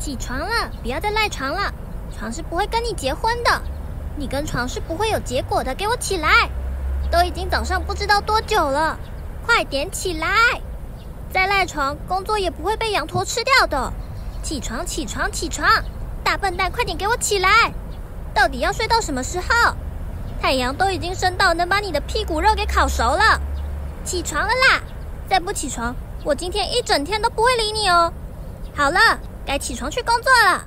起床了，不要再赖床了，床是不会跟你结婚的，你跟床是不会有结果的，给我起来！都已经早上不知道多久了，快点起来！再赖床，工作也不会被羊驼吃掉的。起床，起床，起床！大笨蛋，快点给我起来！到底要睡到什么时候？太阳都已经升到能把你的屁股肉给烤熟了。起床了啦！再不起床，我今天一整天都不会理你哦。好了，该起床去工作了。